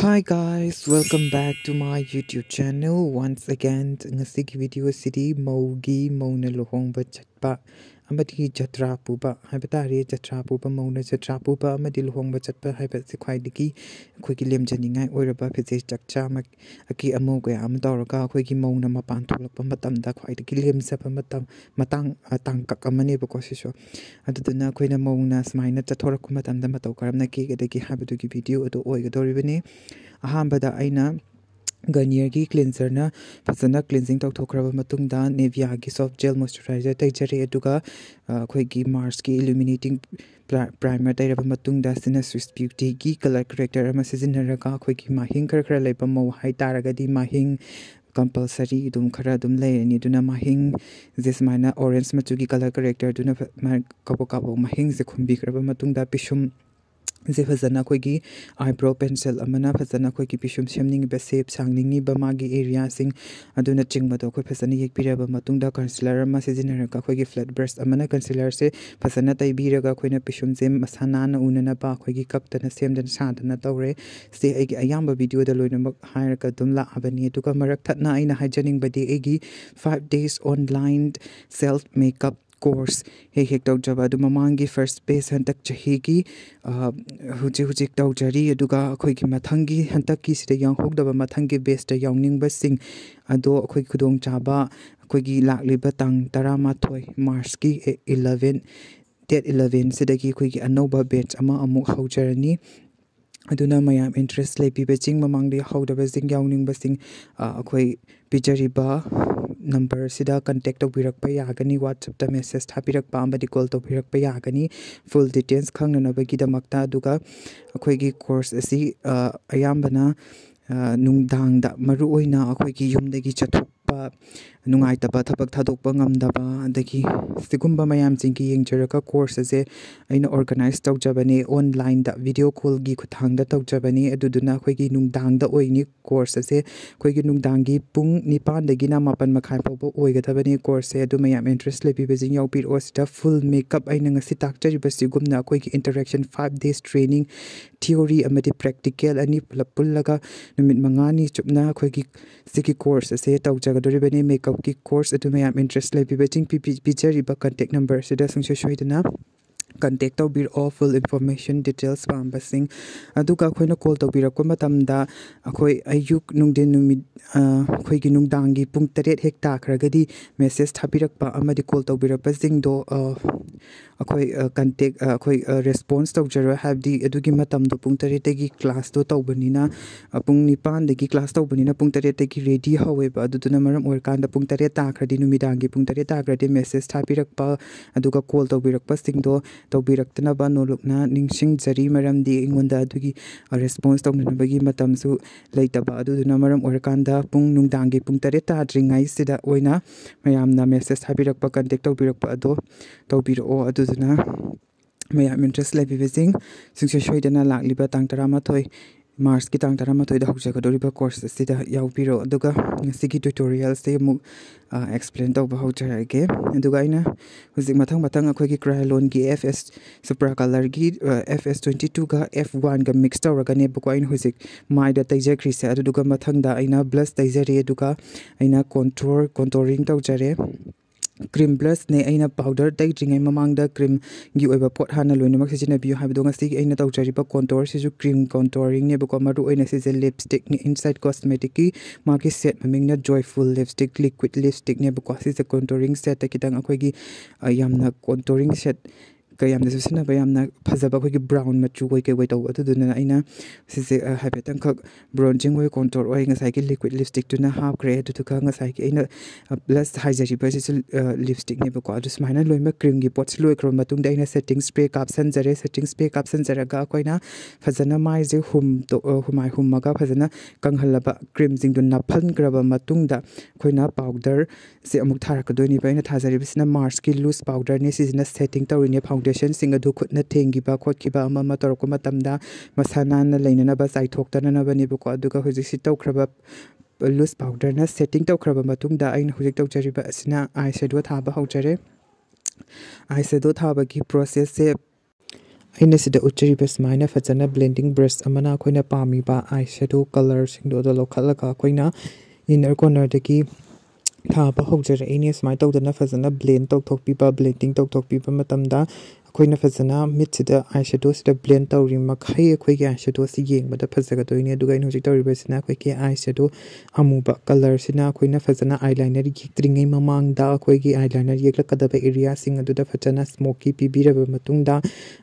Hi guys, welcome back to my YouTube channel once again. Ngasigi video city Mogi Mona Luhongba chatpa amadi yatra puba haibetari yatra puba Mona yatra puba amadi Luhongba chatpa haibet se khwaidiki akhoi lem janingai oiraba phise chakcha mak aki amoga am dawraga akhoi gi Mona mapan tholakpa matamda khwaidiki lem sapa matang tangkak amani ba kosiso aduduna khoina Mona smaina chathorak matamda mataw karamna ki gedagi habedugi video ado oigadoribani ahambada aina Garnier की cleanser ना फसना cleansing तक थोकरा मतुंगदा Nivea की soft gel moisturiser तैजरे अदुगा अखोई की Mars की illuminating primer तैरब मतुंगदा सिना Swiss beauty की colour corrector अमा सिजनरगा अखोई की माहिंग खरखरा लेब मौ हाई तारगदी माहिंग कंपल्सरी दुम खरा दुम लेनी दुना माहिंग जिस माइना ऑरेंज मचु की कलर करेक्टर दुना कबो कबो माहिंग से खुंबी खरब मतुंगदा पिशुम जे फजना खोगी आईब्रो पेंसिल अमना फजना खोगी पिशुम सेमनिंग बे सेप सांगनिंग बा मागी एरिया सिंग अदुना चिंगबदो खो फजना येक पिरबा मतुंगदा कंसीलर अमा सिजनरका खोगी फ्लैट ब्रश अमना कंसीलर से फजना तैबीरगा खोइना पिशुम जे मसानाना उनना बा खोगी कपतना सेमदन सादना तौरे से एगी अयाम्बा वीडियो द लोइनमक हायरका दुमला अबनी दुका मरक थतना आइना हाइजनिंग बदी एगी 5 days online self makeup course hek tok jaba du mamangi first base hantak chahi ki huji tawjari aduga akhoi ki mathangi hantak ki sida yang hok daba mathangi base ta yawning ba sing ado akhoi khudong chaba akhoi gi lakliba tang 13 March ki 11 date 11 sidagi akhoi gi anoba batch ama amuk haujarani aduna mayam interest lepi beching mamangdi howdaba sing yawning ba sing akhoi pijariba number sida contact tobirak pa yagani WhatsApp ta message thapirak pa amadi call tobirak pa yagani full details khangnana bagi damakta aduga akhoi gi course asi ayambana nungdang da maru oina akhoi gi yumdagi chathokpa nungai taba thabak thadokpa ngamdaba adagi sigumba mayam jingi yengjaraka course ase aina organize tawjabani online da video call gi khuthang da tawjabani aduduna akhoi gi nungdang da oini course ase akhoi gi nungdang gi pung 9 dagi na 9 makhai pawbo oigadabani course adu mayam interest lebi bezing yaupir osita full makeup aina ngasi takchari basi gumna akhoi gi interaction 5 days training theory amadi practical ani pullaga numit mangani chupna akhoi gi siki course ase tawjagadoribani makeup की course adu mayam interest lebi beching picture ba contact number sida sungsho shoidana contact tawbir all full information details pambasing aduga khoina call tawbir ko matamda akhoi ayuk nungde numit khoi gi nungdangi pung 8 hekta khragadi message thapirak pa amadi call tawbir pa sing do akhoi contact akhoi response tawjara have di adugi matam do pung 8 tagi class do tawbanina pung 9 dagi class tawbanina pung 8 tagi ready hawe ba aduna maram or kanda pung 8 ta khradi numidangi pung 8 ta khradi message thapirak pa aduga call tawbirak pa sing do tawbiraktana ba nolokna ningsing jari maram di ingonda adugi response tawna bagi matam su leitaba aduna maram or kanda pung nungdangi pung 8 ta dringai sida oina mayamna message thapirak pa contact tawbirak pa ado tawbiro aduna mayam interest lebi bezing singse shoidana lakliba tang 13 Mars ki tang 13 da hokjagadoriba course sida yaupiro aduga sigi tutorial se mu explain tawba hojage aduga ina huzik mathang akhoi ki crylon gi FS supra color gi FS22 ga F1 ga mix tawraga ne bako ina huzik mai da taijakri se aduga mathang da ina blush taijari aduga ina contouring tawjare cream blush ne aina powder tai dringai mamang da cream gi oiba pot hana loinamak sijina biu habdo ngasi aina tawjari ba contour sisu cream contouring ne bako maru oina sije lipstick ni inside cosmetic ki maki set maming na joyful lipstick liquid lipstick ne bako sije contouring set ta kitang akhoi gi yamna contouring set kayam da susina bayamna phajaba khoi gi brown machu koi kai wai taw aduna aina sije habetang khak bronzing oi contour oi ngasai ki liquid lipstick tuna half grade tu ka ngasai ki aina plus hijari ba sije lipstick ne ba ko adu smaina loima cream gi pots loi krom matung da aina setting spray caption jare setting spray caption jara ga koina phajana mai je humai humaga phajana kanghalaba cream jing du na phan graba matung da koina powder se amuk thara ka doi ni ba aina thajari bisna Mars ki loose powder ne sijina setting tawri ne foundation singa du khutna thengi ba khotki ba ama torko matamda masana na leinana ba sai thoktana na bani ko aduga hoji si tawkraba loose powder na setting tawkraba matungda ain hoji tawjariba asina eyeshadow thaba hojare eyeshadow thaba ki process se ꯑꯩꯅ ꯁꯤꯗ ꯎꯠꯆꯔꯤꯕ ꯁꯨꯃꯥꯏꯅ ꯐꯖꯅ blending brush ꯑꯃꯅ ꯑꯩꯈꯣꯏꯅ ꯄꯥꯝꯃꯤꯕ I ꯁꯦꯗꯣ ꯀꯂꯔꯁꯤꯡꯗꯣ ꯑꯗꯣ ꯂꯧꯈꯠꯂꯒ ꯑꯩꯈꯣꯏꯅ ꯏꯟꯅꯔ ꯀꯣꯔꯅꯔꯗꯒꯤ ꯊꯥꯕ ꯍꯧꯖꯔꯛꯏꯅꯦ ꯁꯨꯃꯥꯏꯅ ꯇꯧꯗꯅ ꯐꯖꯅ ꯕ꯭ꯂꯦꯟ ꯇꯧꯊꯣꯛꯄꯤꯕ ꯕ꯭ꯂꯦꯟꯗꯤꯡ ꯇꯧꯊꯣꯛꯄꯤꯕ ꯃꯇꯝꯗ ꯑꯩꯈꯣꯏꯅ ꯐꯖꯅ ꯃꯤꯠꯁꯤꯗ ꯑꯥꯏ ꯁꯦꯗꯣꯁꯤꯗ ꯕ꯭ꯂꯦꯟ ꯇꯧꯔꯤ ꯃꯈꯩ ꯑꯩꯈꯣꯏꯒꯤ ꯑꯥꯏ ꯁꯦꯗꯣꯁꯤ ꯌꯦꯡꯕꯗ ꯐꯖꯒꯗꯣꯏꯅꯦ ꯑꯗꯨꯒ ꯑꯩꯅ ꯍꯧꯖꯤꯛ ꯇꯧꯔꯤꯕꯁꯤꯅ ꯑꯩꯈꯣꯏꯒꯤ ꯑꯥꯏ ꯁꯦꯗꯣ ꯑꯃꯨꯕ ꯀꯂꯔꯁꯤꯅ ꯑꯩꯈꯣꯏꯅ ꯐꯖꯅ ꯑꯥꯏꯂꯥꯏꯅꯔ ꯌꯦꯛꯇ꯭ꯔꯤꯉꯩ ꯃꯃꯥꯡꯗ ꯑꯩꯈꯣꯏꯒꯤ ꯑꯥꯏꯂꯥꯏꯅꯔ ꯌꯦꯛꯂꯛꯀꯗꯕ ꯑꯦꯔꯤꯌꯥꯁꯤꯡ ꯑꯗꯨꯗ ꯐꯖꯅ ꯁ꯭ꯃꯣꯀꯤ ꯄꯤꯕꯤꯔꯕ ꯃꯇꯨꯡꯗ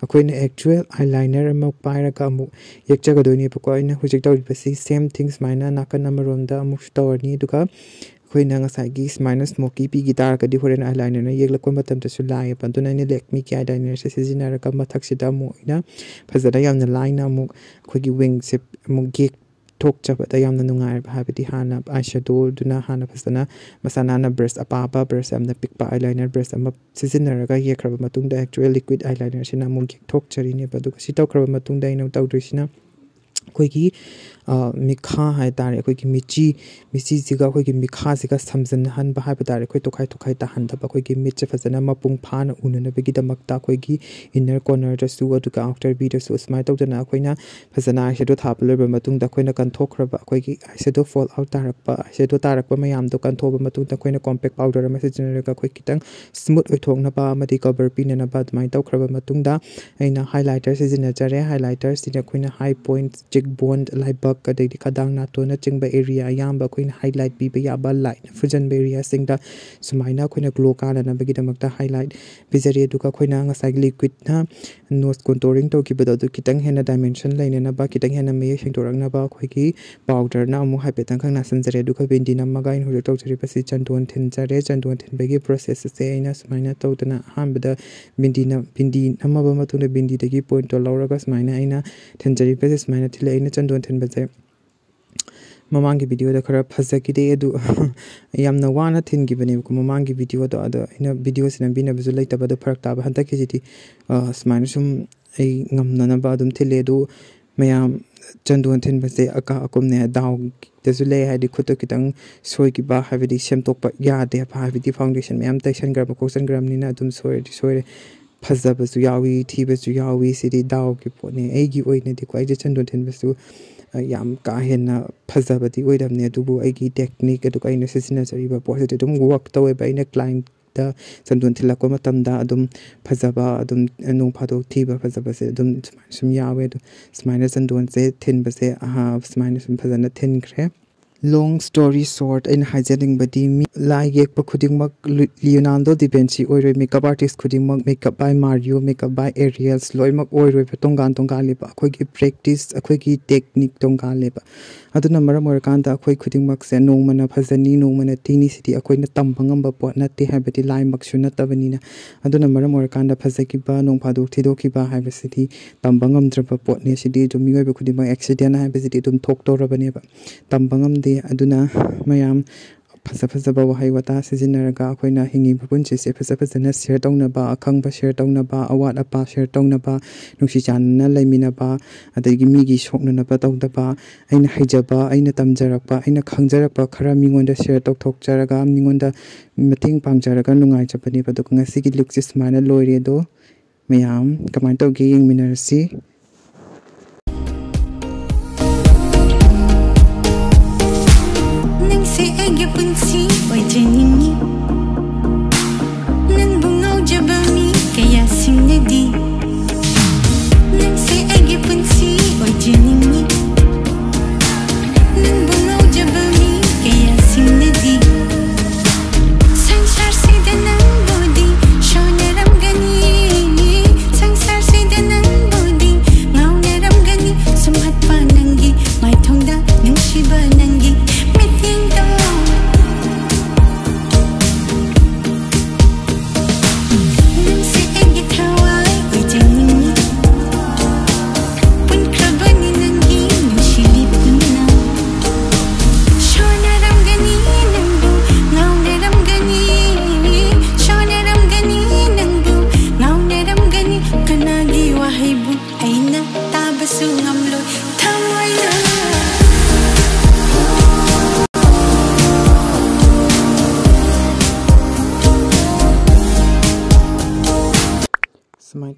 ꯑꯩꯈꯣꯏꯅ ꯑꯦꯛꯆꯨꯑꯦꯜ ꯑꯥꯏꯂꯥꯏꯅꯔ ꯑꯃ ꯄꯥꯏꯔꯒ ꯑꯃꯨꯛ ꯌꯦꯛꯆꯒꯗꯣꯏꯅꯦꯕꯀꯣ ꯑꯩꯅ ꯍꯧꯖꯤꯛ ꯇꯧꯔꯤꯕꯁꯤ ꯁꯦꯝ ꯊꯤꯡ ꯁꯨꯃꯥꯏꯅ ꯅꯥꯀꯟ ꯑꯃꯔꯣꯝꯗ ꯑꯃꯨꯛꯁꯨ ꯇꯧꯔꯅꯤ ꯑꯗꯨꯒ ꯑꯩꯈꯣꯏꯅ ꯉꯁꯥꯏꯒꯤ ꯁꯨꯃꯥꯏꯅ ꯁ꯭ꯃꯣꯀꯤ ꯄꯤꯈꯤ ꯇꯥꯔꯒꯗꯤ ꯍꯣꯔꯦꯟ ꯑꯥꯏꯂꯥꯏꯅꯔꯅ ꯌꯦꯛꯂꯛꯄ ꯃꯇꯝꯗꯁꯨ ꯂꯥꯏꯌꯦꯕ ꯑꯗꯨꯅ ꯑꯩꯅ ꯂꯦꯛꯃꯤꯒꯤ ꯑꯥꯏꯂꯥꯏꯅꯔꯁꯦ ꯁꯤꯖꯤꯟꯅꯔꯒ ꯃꯊꯛꯁꯤꯗ ꯑꯃꯨꯛ ꯑꯩꯅ ꯐꯖꯅ ꯌꯥꯝꯅ ꯂꯥꯏꯅ ꯑꯃꯨꯛ ꯑꯩꯈꯣꯏꯒꯤ ꯋꯤꯡꯁꯦ ꯑꯃꯨꯛ ꯊꯣꯛꯆꯕꯗ ꯌꯥꯝꯅ ꯅꯨꯡꯉꯥꯏꯔꯕ ꯍꯥꯏꯕꯗꯤ ꯍꯥꯟꯅ ꯑꯥꯏ ꯁꯦꯗꯣꯗꯨꯅ ꯍꯥꯟꯅ ꯐꯖꯅ ꯃꯁꯥ ꯅꯥꯟꯅ ꯕ꯭ꯔꯁ ꯑꯄꯥꯕ ꯕ꯭ꯔꯁ ꯌꯥꯝꯅ ꯄꯤꯛꯄ ꯑꯥꯏꯂꯥꯏꯅꯔ ꯕ꯭ꯔꯁ ꯑꯃ ꯁꯤꯖꯤꯟꯅꯔꯒ ꯌꯦꯛꯈ꯭ꯔꯕ ꯃꯇꯨꯡꯗ ꯑꯦꯛꯆꯨꯑꯦꯜ ꯂꯤꯀ꯭ꯋꯤꯠ ꯑꯥꯏꯂꯥꯏꯅꯔꯁꯤꯅ ꯑꯃꯨꯛ ꯌꯦꯛꯊꯣꯛꯆꯔꯤꯅꯦꯕ ꯑꯗꯨꯒ ꯁꯤ ꯇꯧꯈ꯭ꯔꯕ ꯃꯇꯨꯡꯗ ꯑꯩꯅ ꯇꯧꯗꯣꯏꯁꯤꯅ ꯑꯩꯈꯣꯏꯒꯤ ꯃꯤꯈꯥ ꯍꯥꯏ ꯇꯥꯔꯦ ꯑꯩꯈꯣꯏꯒꯤ ꯃꯤꯆꯤꯁꯤꯒ ꯑꯩꯈꯣꯏꯒꯤ ꯃꯤꯈꯥꯁꯤꯒ ꯁꯝꯖꯤꯟꯅꯍꯟꯕ ꯍꯥꯏꯕ ꯇꯥꯔꯦ ꯑꯩꯈꯣꯏ ꯇꯣꯈꯥꯏ ꯇꯥꯍꯟꯗꯕ ꯑꯩꯈꯣꯏꯒꯤ ꯃꯤꯠꯁꯦ ꯐꯖꯅ ꯃꯄꯨꯡ ꯐꯥꯅ ꯎꯅꯅꯕꯒꯤꯗꯃꯛꯇ ꯑꯩꯈꯣꯏꯒꯤ ꯏꯟꯅꯔ ꯀꯣꯔꯅꯔꯗꯁꯨ ꯑꯗꯨꯒ ꯑꯥꯎꯇꯔ ꯕꯤꯗꯁꯨ ꯑꯁꯨꯃꯥꯏꯅ ꯇꯧꯗꯅ ꯑꯩꯈꯣꯏꯅ ꯐꯖꯅ ꯑꯥꯏ ꯁꯦꯗꯣ ꯊꯥꯕ ꯂꯣꯏꯕ ꯃꯇꯨꯡꯗ ꯑꯩꯈꯣꯏꯅ ꯀꯟꯊꯣꯛꯈ꯭ꯔꯕ ꯑꯩꯈꯣꯏꯒꯤ ꯑꯥꯏ ꯁꯦꯗꯣ ꯐꯣꯜ ꯑꯥꯎꯠ ꯇꯥꯔꯛꯄ ꯑꯥꯏ ꯁꯦꯗꯣ ꯇꯥꯔꯛꯄ ꯃꯌꯥꯝꯗꯣ ꯀꯟꯊꯣꯛꯑꯕ ꯃꯇꯨꯡꯗ ꯑꯩꯈꯣꯏꯅ ꯀꯣꯝꯄꯦꯛ ꯄꯥꯎꯗꯔ ꯑꯃ ꯁꯤꯖꯤꯟꯅꯔꯒ ꯑꯩꯈꯣꯏ ꯈꯤꯇꯪ ꯁ꯭ꯃꯨꯠ ꯑꯣꯏꯊꯣꯛꯅꯕ ꯑꯃꯗꯤ ꯀꯕꯔ ꯄꯤꯅꯅꯕ ꯑꯗꯨꯃꯥꯏꯅ ꯇꯧꯈ꯭ꯔꯕ ꯃꯇꯨꯡꯗ ꯑꯩꯅ ꯍꯥꯏꯂꯥꯏꯇꯔ ꯁꯤꯖꯤꯟꯅꯖꯔꯦ ꯍꯥꯏꯂꯥꯏꯇꯔꯁꯤꯗ ꯑꯩꯈꯣꯏꯅ ꯍꯥꯏ ꯄꯣꯏꯟꯠ ꯆꯤꯛ ꯕꯣꯟ ꯂꯥꯏꯕꯛ ꯑꯗꯩꯗꯤ ꯈꯗꯥꯡ ꯅꯥꯇꯣꯟꯅꯆꯤꯡꯕ ꯑꯦꯔꯤꯌꯥ ꯑꯌꯥꯝꯕ ꯑꯩꯈꯣꯏꯅ ꯍꯥꯏꯂꯥꯏꯠ ꯄꯤꯕ ꯌꯥꯕ ꯂꯥꯏꯠꯅ ꯐꯨꯖꯟꯕ ꯑꯦꯔꯤꯌꯥꯁꯤꯡꯗ ꯁꯨꯃꯥꯏꯅ ꯑꯩꯈꯣꯏꯅ ꯒ꯭ꯂꯣ ꯀꯥꯅꯅꯕꯒꯤꯗꯃꯛꯇ ꯍꯥꯏꯂꯥꯏꯠ ꯄꯤꯖꯔꯤ ꯑꯗꯨꯒ ꯑꯩꯈꯣꯏꯅ ꯉꯁꯥꯏꯒꯤ ꯂꯤꯀ꯭ꯋꯤꯠꯅ ꯅꯣꯁ ꯀꯣꯟꯇꯣꯔꯤꯡ ꯇꯧꯈꯤꯕꯗꯣ ꯑꯗꯨ ꯈꯤꯇꯪ ꯍꯦꯟꯅ ꯗꯥꯏꯃꯦꯟꯁꯟ ꯂꯩꯅꯅꯕ ꯈꯤꯇꯪ ꯍꯦꯟꯅ ꯃꯌꯦꯛ ꯁꯦꯡꯗꯣꯔꯛꯅꯕ ꯑꯩꯈꯣꯏꯒꯤ ꯄꯥꯎꯗꯔꯅ ꯑꯃꯨꯛ ꯍꯥꯏꯐꯦꯠꯇꯪ ꯈꯛ ꯅꯥꯁꯤꯟꯖꯔꯦ ꯑꯗꯨꯒ ꯕꯤꯟꯗꯤ ꯅꯝꯃꯒ ꯑꯩꯅ ꯍꯧꯖꯤꯛ ꯇꯧꯖꯔꯤꯕꯁꯤ ꯆꯟꯗꯣꯟ ꯊꯤꯟꯖꯔꯦ ꯆꯟꯗꯣꯟ ꯊꯤꯟꯕꯒꯤ ꯄ꯭ꯔꯣꯁꯦꯁ ꯑꯁꯦ ꯑꯩꯅ ꯁꯨꯃꯥꯏꯅ ꯇꯧꯗꯅ ꯑꯍꯥꯟꯕꯗ ꯕꯤꯟꯗꯤ ꯅꯝꯃꯕ ꯃꯇꯨꯡꯗ ꯕꯤꯟꯗꯤꯗꯒꯤ ꯄꯣꯏꯟꯠꯇꯣ ꯂꯧꯔꯒ ꯁꯨꯃꯥꯏꯅ ꯑꯩꯅ ꯊꯤꯟꯖꯔꯤꯕꯁꯦ ꯁꯨꯃꯥꯏꯅ ꯊꯤꯜꯂꯦ ꯑꯩꯅ ꯆꯟꯗꯣꯟ ꯊꯤꯟꯕꯁꯦ ꯃꯃꯥꯡꯒꯤ ꯚꯤꯗꯤꯑꯣꯗ ꯈꯔ ꯐꯖꯈꯤꯗꯦ ꯑꯗꯨ ꯌꯥꯝꯅ ꯋꯥꯅ ꯊꯤꯟꯈꯤꯕꯅꯦꯕꯀꯣ ꯃꯃꯥꯡꯒꯤ ꯚꯤꯗꯤꯑꯣꯗꯣ ꯑꯗꯣ ꯑꯩꯅ ꯚꯤꯗꯤꯑꯣꯁꯤ ꯅꯝꯕꯤꯅꯕꯁꯨ ꯂꯩꯇꯕꯗꯣ ꯐꯔꯛ ꯇꯥꯕ ꯍꯟꯗꯛꯀꯤꯁꯤꯗꯤ ꯁꯨꯃꯥꯏꯅ ꯁꯨꯝ ꯑꯩ ꯉꯝꯅꯅꯕ ꯑꯗꯨꯝ ꯊꯤꯜꯂꯦ ꯑꯗꯨ ꯃꯌꯥꯝ ꯆꯟꯗꯣꯟ ꯊꯤꯟꯕꯁꯦ ꯑꯀꯨꯝꯅꯦ ꯗꯥꯎꯗꯁꯨ ꯂꯩ ꯍꯥꯏꯗꯤ ꯈꯨꯠꯇ ꯈꯤꯇꯪ ꯁꯣꯏꯈꯤꯕ ꯍꯥꯏꯕꯗꯤ ꯁꯦꯝꯗꯣꯛꯄ ꯌꯥꯗꯦꯕ ꯍꯥꯏꯕꯗꯤ ꯐꯥꯎꯟꯗꯦꯁꯟ ꯃꯌꯥꯝ ꯇꯩꯁꯟꯈ꯭ꯔꯕ ꯈꯣꯠꯆꯟꯈ꯭ꯔꯕꯅꯤꯅ ꯑꯗꯨꯝ ꯁꯣꯏꯔꯗꯤ ꯁꯣꯏꯔꯦ ꯐꯖꯕꯁꯨ ꯌꯥꯎꯏ ꯊꯤꯕꯁꯨ ꯌꯥꯎꯏ ꯁꯤꯗꯤ ꯗꯥꯎꯒꯤ ꯄꯣꯠꯅꯦ ꯑꯩꯒꯤ ꯑꯣꯏꯅꯗꯤꯀꯣ ꯑꯩꯁꯦ ꯆꯟꯗꯣꯟ ꯊꯤꯟꯕꯁꯨ ꯌꯥꯝ ꯀꯥ ꯍꯦꯟꯅ ꯐꯖꯕꯗꯤ ꯑꯣꯏꯗꯕꯅꯦ ꯑꯗꯨꯕꯨ ꯑꯩꯒꯤ ꯇꯦꯛꯅꯤꯛ ꯑꯗꯨꯒ ꯑꯩꯅ ꯁꯤꯖꯤꯟꯅꯖꯔꯤꯕ ꯄꯣꯠꯁꯤꯗꯤ ꯑꯗꯨꯝ ꯋꯔꯛ ꯇꯧꯋꯦꯕ ꯑꯩꯅ ꯀ꯭ꯂꯥꯏꯟꯠꯇ ꯆꯟꯗꯣꯟ ꯊꯤꯜꯂꯛꯄ ꯃꯇꯝꯗ ꯑꯗꯨꯝ ꯐꯖꯕ ꯑꯗꯨꯝ ꯅꯣꯡ ꯐꯥꯗꯣꯛ ꯊꯤꯕ ꯐꯖꯕꯁꯦ ꯑꯗꯨꯝ ꯁꯨꯃꯥꯏꯅ ꯁꯨꯝ ꯌꯥꯎꯋꯦ ꯑꯗꯣ ꯁꯨꯃꯥꯏꯅ ꯆꯟꯗꯣꯟꯁꯦ ꯊꯤꯟꯕꯁꯦ ꯁꯨꯃꯥꯏꯅ ꯁꯨꯝ ꯐꯖꯅ ꯊꯤꯟꯈ꯭ꯔꯦ ꯂꯣꯡ ꯁ꯭ꯇꯣꯔꯤ ꯁꯣꯔꯠ ꯑꯩꯅ ꯍꯥꯏꯖꯅꯤꯡꯕꯗꯤ ꯂꯥꯏ ꯌꯦꯛꯄ ꯈꯨꯗꯤꯡꯃꯛ ꯂꯤꯌꯣꯅꯥꯜꯗꯣ ꯗꯤꯚꯦꯟꯁꯤ ꯑꯣꯏꯔꯣꯏ ꯃꯦꯀꯞ ꯑꯥꯔꯇꯤꯁ ꯈꯨꯗꯤꯡꯃꯛ ꯃꯦꯀꯞ ꯕꯥꯏ ꯃꯥꯔꯤꯌꯣ ꯃꯦꯀꯞ ꯕꯥꯏ ꯑꯦꯔꯤꯌꯜꯁ ꯂꯣꯏꯅꯃꯛ ꯑꯣꯏꯔꯣꯏꯕ ꯇꯣꯉꯥꯜꯂꯦꯕ ꯑꯩꯈꯣꯏꯒꯤ ꯄ꯭ꯔꯦꯛꯇꯤꯁ ꯑꯩꯈꯣꯏꯒꯤ ꯇꯦꯛꯅꯤꯛ ꯇꯣꯉꯥꯜꯂꯦꯕ ꯑꯗꯨꯅ ꯃꯔꯝ ꯑꯣꯏꯔꯀꯥꯟꯗ ꯑꯩꯈꯣꯏ ꯈꯨꯗꯤꯡꯃꯛꯁꯦ ꯅꯣꯡꯃꯅ ꯐꯖꯅꯤ ꯅꯣꯡꯃꯅ ꯊꯤꯅꯤ ꯁꯤꯗꯤ ꯑꯩꯈꯣꯏꯅ ꯇꯝꯕ ꯉꯝꯕ ꯄꯣꯠ ꯅꯠꯇꯦ ꯍꯥꯏꯕꯗꯤ ꯂꯥꯏꯃꯛꯁꯨ ꯅꯠꯇꯕꯅꯤꯅ ꯑꯗꯨꯅ ꯃꯔꯝ ꯑꯣꯏꯔꯀꯥꯟꯗ ꯐꯖꯈꯤꯕ ꯅꯣꯡ ꯐꯥꯗꯣꯛ ꯊꯤꯗꯣꯛꯈꯤꯕ ꯍꯥꯏꯕꯁꯤꯗꯤ ꯇꯝꯕ ꯉꯝꯗ꯭ꯔꯕ ꯄꯣꯠꯅꯦ ꯁꯤꯗꯤ ꯑꯗꯨꯝ ꯃꯤꯑꯣꯏꯕ ꯈꯨꯗꯤꯡꯃꯛ ꯑꯦꯛꯁꯤꯗꯦꯟ ꯍꯥꯏꯕꯁꯤꯗꯤ ꯑꯗꯨꯝ ꯊꯣꯛꯇꯧꯔꯕꯅꯦꯕ ꯇꯝꯕ ꯉꯝꯗꯦ ꯑꯗꯨꯅ ꯃꯌꯥꯝ ꯐꯖꯕ ꯋꯥꯍꯩ ꯋꯥꯇꯥ ꯁꯤꯖꯤꯟꯅꯔꯒ ꯑꯩꯈꯣꯏꯅ ꯍꯤꯡꯉꯤꯕ ꯄꯨꯟꯁꯤꯁꯦ ꯐꯖꯅ ꯁꯤꯌꯔ ꯇꯧꯅꯕ ꯑꯈꯪꯕ ꯁꯤꯌꯔ ꯇꯧꯅꯕ ꯑꯋꯥꯠ ꯑꯄꯥ ꯁꯤꯌꯔ ꯇꯧꯅꯕ ꯅꯨꯡꯁꯤ ꯆꯥꯟꯅꯅ ꯂꯩꯃꯤꯟꯅꯕ ꯑꯗꯒꯤ ꯃꯤꯒꯤ ꯁꯣꯛꯅꯅꯕ ꯇꯧꯗꯕ ꯑꯩꯅ ꯍꯩꯖꯕ ꯑꯩꯅ ꯇꯝꯖꯔꯛꯄ ꯑꯩꯅ ꯈꯪꯖꯔꯛꯄ ꯈꯔ ꯃꯤꯉꯣꯟꯗ ꯁꯤꯌꯔ ꯇꯧꯊꯣꯛꯆꯔꯒ ꯃꯤꯉꯣꯟꯗ ꯃꯇꯦꯡ ꯄꯥꯡꯖꯔꯒ ꯅꯨꯡꯉꯥꯏꯖꯕꯅꯦꯕ ꯑꯗꯨꯒ ꯉꯁꯤꯒꯤ ꯂꯨꯛꯁꯦ ꯁꯨꯃꯥꯏꯅ ꯂꯣꯏꯔꯦ ꯑꯗꯣ ꯃꯌꯥꯝ ꯀꯃꯥꯏꯅ ꯇꯧꯒꯦ ꯌꯦꯡꯃꯤꯟꯅꯔꯁꯤ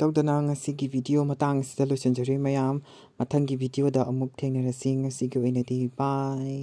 ꯇꯧꯗꯅ ꯉꯁꯤꯒꯤ ꯚꯤꯗꯤꯑꯣ ꯃꯇꯥꯡꯁꯤꯗ ꯂꯣꯏꯁꯤꯟꯖꯔꯦ ꯃꯌꯥꯝ ꯃꯊꯪꯒꯤ ꯚꯤꯗꯤꯑꯣꯗ ꯑꯃꯨꯛ ꯊꯦꯡꯅꯔꯁꯤ ꯉꯁꯤꯒꯤ ꯑꯣꯏꯅꯗꯤ ꯕꯥꯏ